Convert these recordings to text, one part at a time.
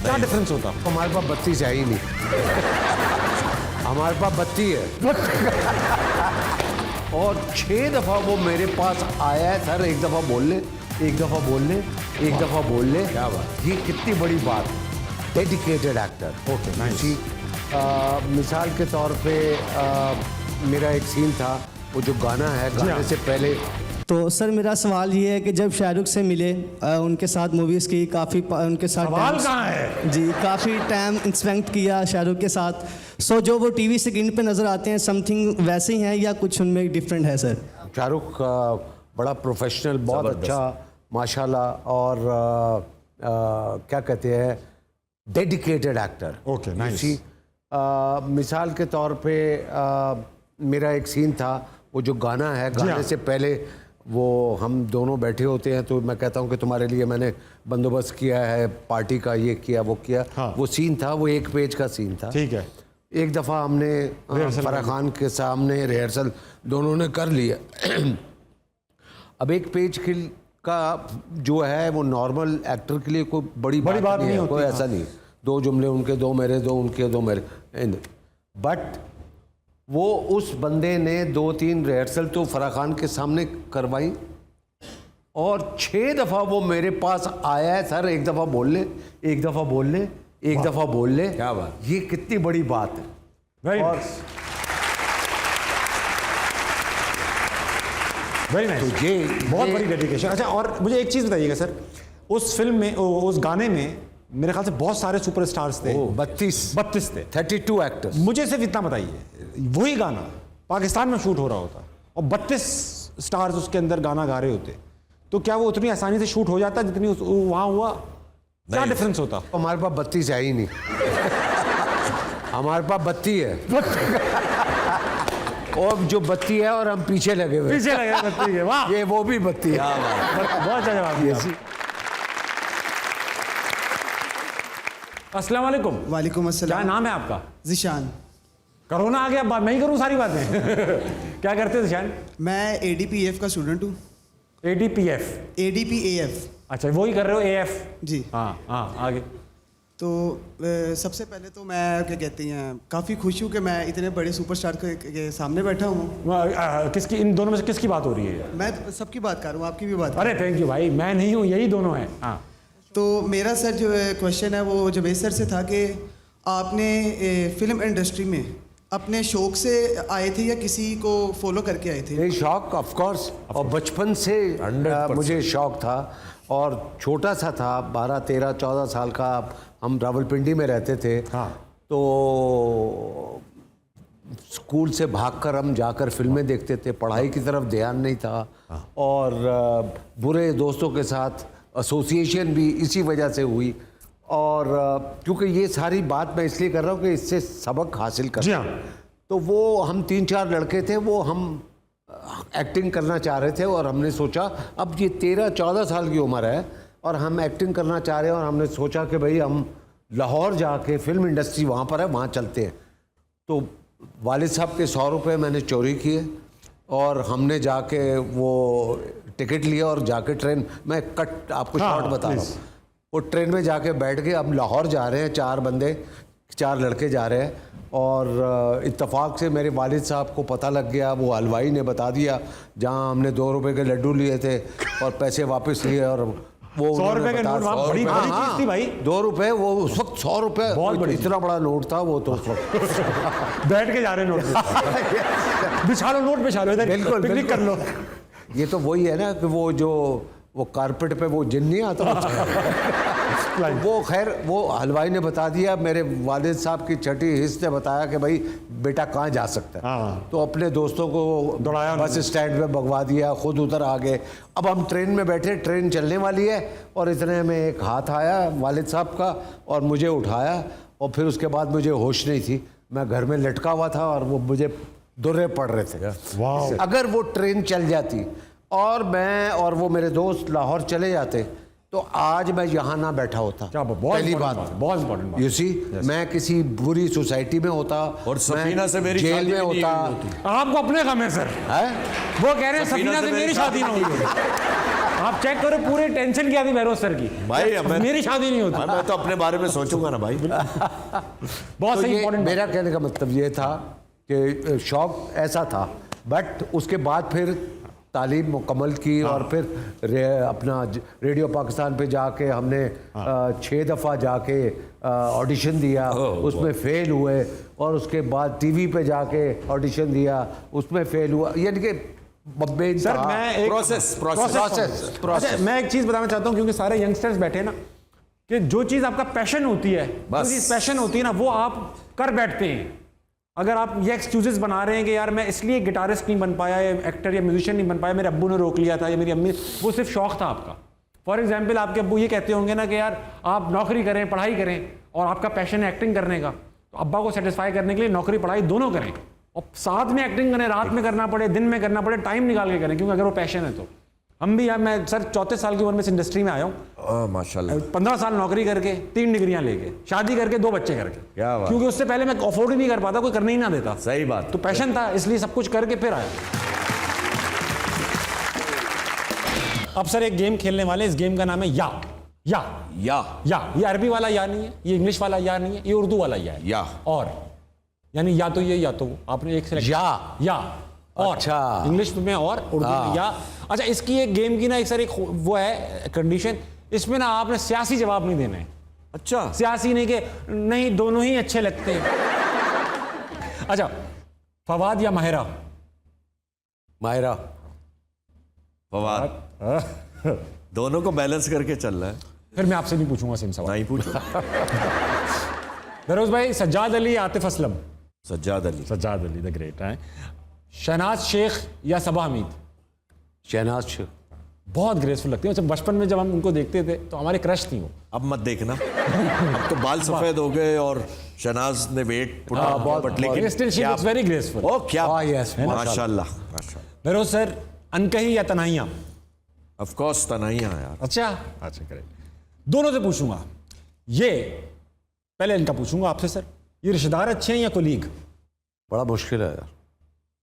क्या डिफरेंस होता? हमारे पास बत्ती है ही नहीं। हमारे पास बत्ती है और 6 दफा वो मेरे पास आया है। सर एक दफा बोल ले, एक दफा बोल ले, एक दफा बोल ले। क्या बात, ये कितनी बड़ी बात। Dedicated actor. Okay, nice. मिसाल के तौर पे मेरा एक सीन था, वो जो गाना है, गाने से पहले। तो सर मेरा सवाल ये है कि जब शाहरुख से मिले, उनके साथ मूवीज़ की काफ़ी, उनके साथ सवाल कहाँ है जी, काफ़ी टाइम स्पेंड किया शाहरुख के साथ। सो जो वो टीवी स्क्रीन पे नज़र आते हैं, समथिंग वैसे ही हैं या कुछ उनमें डिफरेंट है सर? शाहरुख बड़ा प्रोफेशनल, बहुत अच्छा माशाल्लाह, और क्या कहते हैं, डेडिकेटेड एक्टर। Okay, nice. मिसाल के तौर पे मेरा एक सीन था, वो जो गाना है, गाने से पहले वो हम दोनों बैठे होते हैं, तो मैं कहता हूँ कि तुम्हारे लिए मैंने बंदोबस्त किया है पार्टी का, ये किया वो किया। हाँ। वो सीन था, वो 1 पेज का सीन था। ठीक है। एक दफ़ा हमने फराह खान के सामने रिहर्सल दोनों ने कर लिया। अब 1 पेज का जो है वो नॉर्मल एक्टर के लिए कोई बड़ी बात नहीं है, कोई ऐसा नहीं। 2 जुमले उनके, 2 मेरे, 2 उनके, 2 मेरे। बट वो उस बंदे ने 2-3 रिहर्सल तो फराह खान के सामने करवाई और 6 दफ़ा वो मेरे पास आया है। सर एक दफ़ा बोल ले, एक दफ़ा बोल ले, एक दफ़ा बोल ले। क्या बात, ये कितनी बड़ी बात है। Very nice. तो ये बहुत बड़ी डेडिकेशन। अच्छा, और मुझे एक चीज़ बताइएगा सर, उस फिल्म में, उस गाने में मेरे ख्याल से बहुत सारे सुपरस्टार्स थे। 32 थे, 32 एक्टर्स। मुझे सिर्फ इतना बताइए, वही गाना पाकिस्तान में शूट हो रहा होता और 32 स्टार्स उसके अंदर गाना गा रहे होते, तो क्या वो उतनी आसानी से शूट हो जाता जितनी वहाँ हुआ? क्या डिफरेंस होता? हमारे पास 32 है ही नहीं। हमारे पास बत्ती है और जो बत्ती है, और हम पीछे लगे हुए। बत्ती है। वाह, ये वो भी बत्ती है। बहुत अच्छा जवाब दिया। अस्सलाम वालेकुम। वालेकुम अस्सलाम। क्या नाम है आपका? ज़िशान। करो ना आगे, अब मैं ही करूँ सारी बातें। क्या करते हैं ज़िशान? मैं ADPAF का स्टूडेंट हूँ। ADPF? ADPAF। अच्छा, वही कर रहे हो, AF? जी हाँ हाँ, आगे। तो सबसे पहले तो मैं क्या कहते हैं, काफ़ी खुश हूँ कि मैं इतने बड़े सुपरस्टार के सामने बैठा हूँ। किसकी, इन दोनों में से किसकी बात हो रही है? मैं सबकी बात कर रहा हूँ, आपकी भी बात। अरे थैंक यू भाई, मैं नहीं हूँ, यही दोनों हैं। हाँ, तो मेरा सर जो क्वेश्चन है वो जवेद सर से था कि आपने फिल्म इंडस्ट्री में अपने शौक से आए थे या किसी को फॉलो करके आए थे? ये शौक ऑफ कोर्स, और बचपन से 100% मुझे शौक था, और छोटा सा था, 12, 13, 14 साल का। हम रावलपिंडी में रहते थे। हाँ। तो स्कूल से भागकर हम जाकर फिल्में देखते थे, पढ़ाई की तरफ ध्यान नहीं था। और बुरे दोस्तों के साथ एसोसिएशन भी इसी वजह से हुई। और क्योंकि ये सारी बात मैं इसलिए कर रहा हूँ कि इससे सबक हासिल कर। जी हाँ। तो वो हम 3-4 लड़के थे, वो हम एक्टिंग करना चाह रहे थे, और हमने सोचा अब ये 13-14 साल की उम्र है और हम एक्टिंग करना चाह रहे हैं, और हमने सोचा कि भाई हम लाहौर जाके, फिल्म इंडस्ट्री वहाँ पर है, वहाँ चलते हैं। तो वालिद साहब के 100 रुपये मैंने चोरी किए और हमने जाके वो टिकट लिया और जाके ट्रेन, मैं कट आपको शॉर्ट बता रहा हूँ, वो ट्रेन में जाके बैठ के हम लाहौर जा रहे हैं, 4 बंदे, 4 लड़के जा रहे हैं। और इत्तेफाक से मेरे वालिद साहब को पता लग गया, वो हलवाई ने बता दिया जहाँ हमने 2 रुपए के लड्डू लिए थे और पैसे वापस लिए, और वो 100 रुपए के नोट बड़ी चीज थी भाई। 2 रुपए, वो उस वक्त 100 रुपए बहुत बड़ी, इतना बड़ा नोट था वो तो उस वक्त। बैठ के जा रहे नोट बिछा लो, नोट बिछा लो, इधर बिल्कुल पिकनिक कर लो। ये तो वही है ना कि वो कारपेट पे वो जिन नहीं आता। वो खैर वो हलवाई ने बता दिया, मेरे वालिद साहब की छठी हिस्स ने बताया कि भाई बेटा कहाँ जा सकता है। हाँ। तो अपने दोस्तों को दौड़ाया, बस स्टैंड पे भगवा दिया, खुद उधर आ गए। अब हम ट्रेन में बैठे, ट्रेन चलने वाली है, और इतने में एक हाथ आया वालिद साहब का और मुझे उठाया, और फिर उसके बाद मुझे होश नहीं थी, मैं घर में लटका हुआ था और वो मुझे दुर्रे पड़ रहे थे। वाह। अगर वो ट्रेन चल जाती और मैं और वो मेरे दोस्त लाहौर चले जाते, तो आज मैं यहाँ ना बैठा होता। क्या पहली बात, बहुत इंपॉर्टेंट बात। यू सी, मैं किसी बुरी सोसाइटी में होता, और सफीना से मेरी जेल शादी में भी नहीं होता। आपको अपने गम है सर, है वो कह रहे हैं सफीना से मेरी शादी ना हुई। आप चेक करो पूरे टेंशन क्या थी बहरोज सर की भाई मेरी शादी नहीं होती। मैं तो अपने बारे में सोचूंगा ना भाई। बहुत तो सही ये इंपॉर्टेंट। मेरा कहने का मतलब ये था कि शौक ऐसा था, बट उसके बाद फिर तालीम मुकम्मल की और फिर अपना रेडियो पाकिस्तान पे जाके हमने 6 दफ़ा जाके ऑडिशन दिया, उसमें फेल हुए, और उसके बाद टीवी पे जाके ऑडिशन दिया, उसमें फेल हुआ, यानी कि बब्बे सर मैं एक प्रोसेस अच्छा, मैं एक चीज बताना चाहता हूँ, क्योंकि सारे यंगस्टर्स बैठे हैं ना, कि जो चीज आपका पैशन होती है, जो चीज पैशन होती है ना, वो आप कर बैठते हैं। अगर आप ये एक्सक्यूजेस बना रहे हैं कि यार मैं इसलिए गिटारिस्ट नहीं बन पाया, या एक्टर या म्यूजिशियन नहीं बन पाया, मेरे अब्बू ने रोक लिया था या मेरी अम्मी, वो सिर्फ शौक था आपका। फॉर एग्जाम्पल आपके अब्बू ये कहते होंगे ना कि यार आप नौकरी करें, पढ़ाई करें, और आपका पैशन है एक्टिंग करने का, तो अब्बा को सेटिस्फाई करने के लिए नौकरी पढ़ाई दोनों करें, और साथ में एक्टिंग करें, रात में करना पड़े, दिन में करना पड़े, टाइम निकाल के करें, क्योंकि अगर वो पैशन है तो। हम भी यार, मैं सर 34 साल की उम्र में इस इंडस्ट्री में आया हूँ, माशाल्लाह। 15 साल नौकरी करके, 3 डिग्रियां लेके, शादी करके, 2 बच्चे करके, क्या बात। क्योंकि उससे पहले मैं अफोर्ड ही नहीं कर पाता, कोई करने ही ना देता। सही बात। तो पैशन था, इसलिए सब कुछ करके फिर आया। अब सर एक गेम खेलने वाले, इस गेम का नाम है या। ये अरबी वाला या नहीं है, ये इंग्लिश वाला या नहीं है, ये उर्दू वाला या है। या। और यानी या तो ये या तो वो, आपने एक सिलेक्ट या और, अच्छा। इंग्लिश में और, उर्दू में या। अच्छा, इसकी एक गेम की ना एक सर एक वो है कंडीशन, इसमें ना आपने सियासी जवाब नहीं देने। अच्छा, सियासी नहीं के नहीं, दोनों ही अच्छे लगते हैं। अच्छा, फवाद या माहिरा? माहिरा। फवाद। दोनों को बैलेंस करके चल रहा है। फिर मैं आपसे नहीं पूछूंगा सेम सवाल। नहीं पूछ। फिरोज भाई, सज्जाद अली, आतिफ असलम? सज्जाद अली। सज्जाद अली द ग्रेट है। शहनाज शेख या सबा हमीद? शहनाज शेख। बहुत ग्रेसफुल लगती है। अच्छा, बचपन में जब हम उनको देखते थे तो हमारे क्रश थी वो। अब मत देखना, अब तो बाल सफेद हो गए और शहनाज ने वेट पुट बहुत- बट लेकिन still she looks very graceful. ओ क्या, यस, माशाल्लाह। फिरोज सर, अनकही या तनाइयां? ऑफ कोर्स तनाइयां यार। अच्छा करें, दोनों से पूछूंगा। ये पहले इनका पूछूंगा आपसे सर, ये रिश्तेदार अच्छे हैं या कुलीग? बड़ा मुश्किल है यार।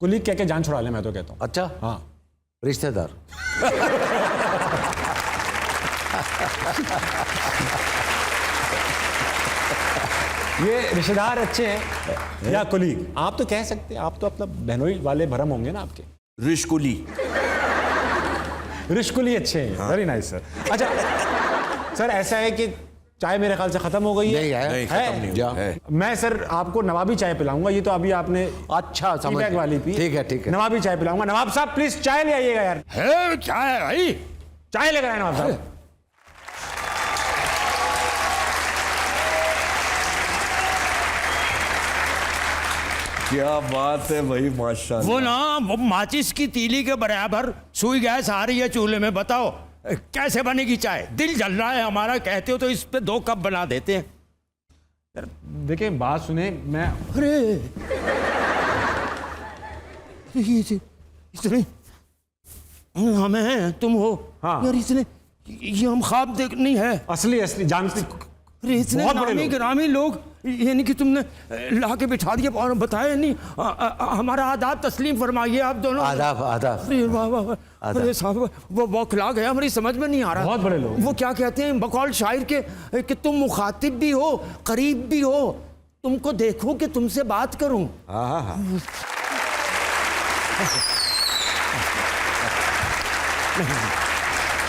कुलीग कह के जान छुड़ा ले, मैं तो कहता हूँ। अच्छा, हाँ, रिश्तेदार। ये रिश्तेदार अच्छे हैं या कुलीग? आप तो कह सकते हैं, आप तो अपना बहनोई वाले भरम होंगे ना आपके। रिशकुली। रिश्कुली अच्छे हैं, वेरी नाइस सर। अच्छा सर, ऐसा है कि चाय मेरे ख्याल से खत्म हो गई है। नहीं है, नहीं, खत्म नहीं हुआ है। मैं सर आपको नवाबी चाय पिलाऊंगा। ये तो अभी आपने अच्छा, समझ टी बैग गया। वाली पी। ठीक है। नवाबी चाय पिलाऊंगा। नवाब साहब प्लीज चाय ले आइएगा यार। है क्या है भाई? चाय लेकर आए नवाब साहब। क्या बात है भाई, माशाल्लाह। वो ना, वो माचिस की तीली के बराबर सुई गैस आ रही है चूल्हे में। बताओ कैसे बनेगी चाय? दिल जल रहा है हमारा, कहते हो तो इस पे 2 कप बना देते हैं। सर देखिए, बात सुने, मैं अरे इसने हमें, तुम हो? हाँ। यार इसने, ये हम ख्वाब देख नहीं है। असली जानती, अरे इतने बहुत बड़े नामी लोग। ग्रामी लोग, यानी कि तुमने ला के बिठा दिया और बताया नहीं। हमारा आदाब तस्लीम फरमाइए आप दोनों। आदाब। अरे वाह वाह वाह। अरे साहब, वो बौखला गया, हमारी समझ में नहीं आ रहा। बहुत बड़े लोग। वो क्या कहते हैं बकौल शायर के, कि तुम मुखातिब भी हो, करीब भी हो, तुमको देखूं कि तुमसे बात करूं।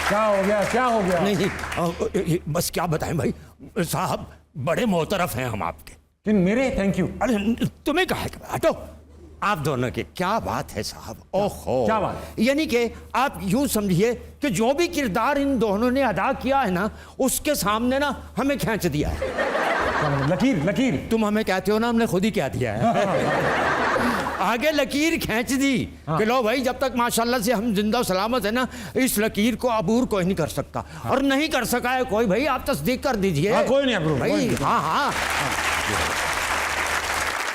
क्या हो गया? नहीं, बस क्या बताएं भाई साहब, बड़े मोतरफ हैं हम आपके। लेकिन मेरे, थैंक यू। अरे तुम्हें कहा, हटो। आप दोनों की क्या बात है साहब, ओहो। क्या बात? यानी कि आप यूं समझिए कि जो भी किरदार इन दोनों ने अदा किया है ना, उसके सामने ना हमें खींच दिया है। लकीर। तुम हमें कहते हो ना, हमने खुद ही कह दिया है। आगे लकीर खींच दी कि लो भाई, जब तक माशाल्लाह से हम जिंदा सलामत है ना, इस लकीर को अबूर कोई नहीं कर सकता। और नहीं कर सका है कोई, भाई आप तस्दीक कर दीजिए। कोई नहीं अबूर, भाई। कोई नहीं। हाँ।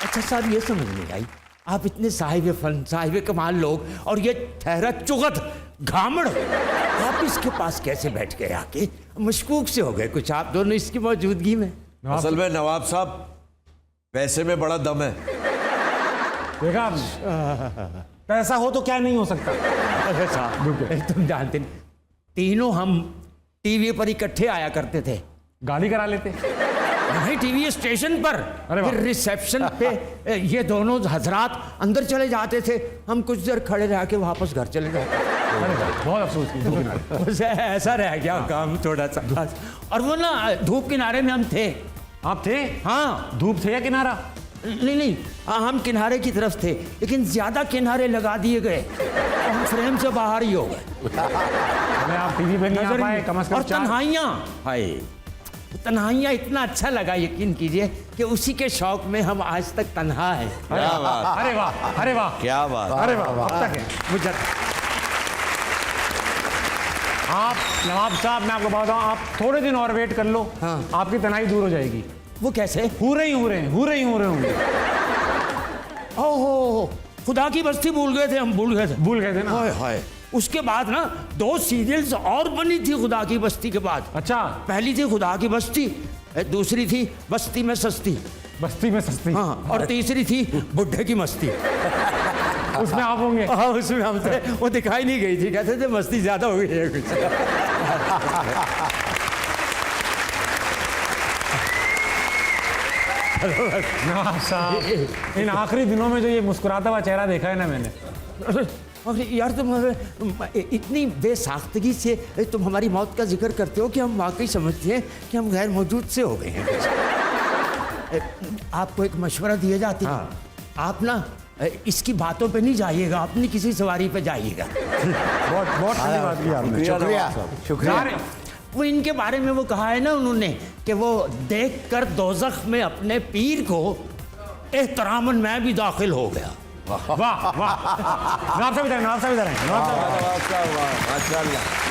अच्छा साहब, ये समझ नहीं आई, आप इतने साहिब फन, साहिब कमाल लोग, और ये ठहरा चुगत घामड़, आप इसके पास कैसे बैठ गए? आके मशकूक से हो गए कुछ आप दोनों इसकी मौजूदगी में। असल में नवाब साहब, पैसे में बड़ा दम है। देखा, पैसा हो तो क्या नहीं हो सकता। अरे साहब, तुम जानते नहीं, तीनों हम टीवी पर इकट्ठे आया करते थे। गाली करा लेते। नहीं, टीवी स्टेशन पर, अरे वाह। फिर रिसेप्शन पे ये दोनों हजरात अंदर चले जाते थे, हम कुछ देर खड़े रह के वापस घर चले जाते। अरे वाह, बहुत अफसोस की धूप किनारे। बस ऐसा रह गया काम थोड़ा सा। और वो ना धूप किनारे में हम थे। आप थे? हाँ, धूप थे या किनारा? नहीं, हम किनारे की तरफ थे, लेकिन ज्यादा किनारे लगा दिए गए और हम फ्रेम से बाहर ही हो गए। अरे आप टीवी पे नहीं आ नजर पाए, ही- कम से कम और 4 तन्हाइयाँ, हाय तन्हाइयाँ इतना अच्छा लगा, यकीन कीजिए कि उसी के शौक में हम आज तक तन्हा हैं। अरे वाह, अरे वाह, अरे वाह, क्या बात। अरे वाह, अब तक है मुझे। आप नवाब साहब, मैं आपको बताऊं, आप थोड़े दिन और वेट कर लो, हाँ। आपकी तनाई दूर हो जाएगी। वो कैसे? हो रहे होंगे। ओहो, खुदा की बस्ती भूल गए थे, हम भूल गए थे। भूल गए थे ना? हाय हाय। उसके बाद ना 2 सीरियल्स और बनी थी खुदा की बस्ती के बाद। अच्छा, पहली थी खुदा की बस्ती, दूसरी थी बस्ती में सस्ती, बस्ती में सस्ती। हाँ, और तीसरी थी बुढ़े की मस्ती। उसमें आप होंगे। हाँ, उसमें हम थे। वो दिखाई नहीं गई थी, कहते थे मस्ती ज्यादा हो गई है कुछ। नवाब साहब, इन आखिरी दिनों में जो ये मुस्कुराता हुआ चेहरा देखा है ना मैंने, अरे यार, तुम इतनी बेसाख्तगी से तुम हमारी मौत का जिक्र करते हो कि हम वाकई समझते हैं कि हम गैर मौजूद से हो गए हैं। आपको एक मशवरा दिया जाता है, आप ना इसकी बातों पे नहीं जाइएगा, अपनी किसी सवारी पे जाइएगा। बहुत बहुत ठंडी बात की आपने। शुक्रिया, शुक्रिया। वो इनके बारे में वो कहा है ना उन्होंने कि वो देख कर दोज़ख में अपने पीर को एहतरामन मैं भी दाखिल हो गया। वाह वाह, नवाब साहब इधर हैं, नवाब साहब इधर हैं, नवाब साहब। माशाल्लाह।